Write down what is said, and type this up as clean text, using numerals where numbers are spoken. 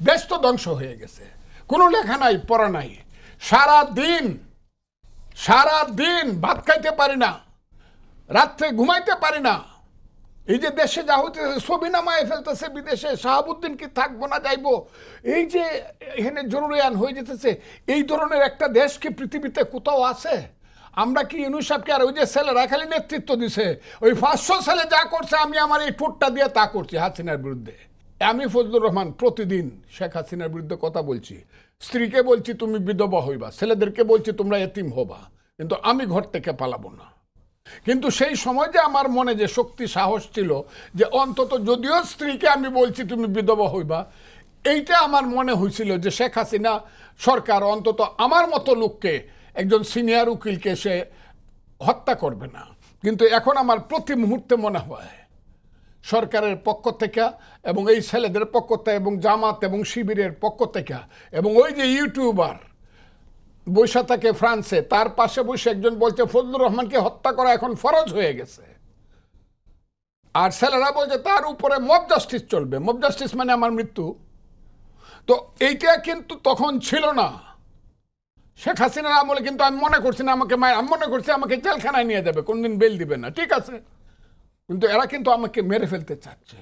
দেশ তো ধ্বংস হয়ে গেছে, কোনো লেখা নাই, পড়া নাই, সারা দিন ভাত খাইতে পারি না, রাত্রে ঘুমাইতে পারি না। এই যে দেশে যা হইতেছে, ছবি নামায় ফেলতেছে বিদেশে, শাহাবুদ্দিন কি থাকবো না যাইবো, এই যে এখানে জরুরি আইন হয়ে যেতেছে, এই ধরনের একটা দেশ কি পৃথিবীতে কোথাও আছে? আমরা কি ইউনূস সাহেবকে, আর ওই যে ছেলেরা খালি নেতৃত্ব দিছে, ওই 500 ছেলে যা করছে আমি আমার এই ঠোঁটটা দিয়ে তা করছি হাসিনার বিরুদ্ধে। আমি ফজলুর রহমান প্রতিদিন শেখ হাসিনার বিরুদ্ধে কথা বলছি, স্ত্রীকে বলছি তুমি বিধবা হইবা, ছেলেদেরকে বলছি তোমরা এতিম হবা, কিন্তু আমি ঘর থেকে পালাবো না। কিন্তু সেই সময় যে আমার মনে যে শক্তি সাহস ছিল, যে অন্তত যদিও স্ত্রীকে আমি বলছি তুমি বিধবা হইবা, এইটা আমার মনে হয়েছিল যে শেখ হাসিনা সরকার অন্তত আমার মতো লোককে, একজন সিনিয়র উকিলকে সে হত্যা করবে না। কিন্তু এখন আমার প্রতি মুহূর্তে মনে হয় সরকারের পক্ষ থেকে এবং এই ছেলেদের পক্ষ থেকে এবং জামাত এবং শিবিরের পক্ষ থেকে এবং ওই যে ইউটিউবার বৈশা থাকে ফ্রান্সে, তার পাশে বসে একজন বলছে ফজলুর রহমানকে হত্যা করা এখন ফরজ হয়ে গেছে, আর ছেলেরা বলছে তার উপরে মব জাস্টিস চলবে। মব জাস্টিস মানে আমার মৃত্যু। তো এইটা কিন্তু তখন ছিল না শেখ হাসিনার আমলে, কিন্তু আমি মনে করছি না আমাকে আমি মনে করছি আমাকে জেলখানায় নিয়ে যাবে, কোনদিন বেল দিবে না, ঠিক আছে, কিন্তু এরা কিন্তু আমাকে মেরে ফেলতে চাচ্ছে।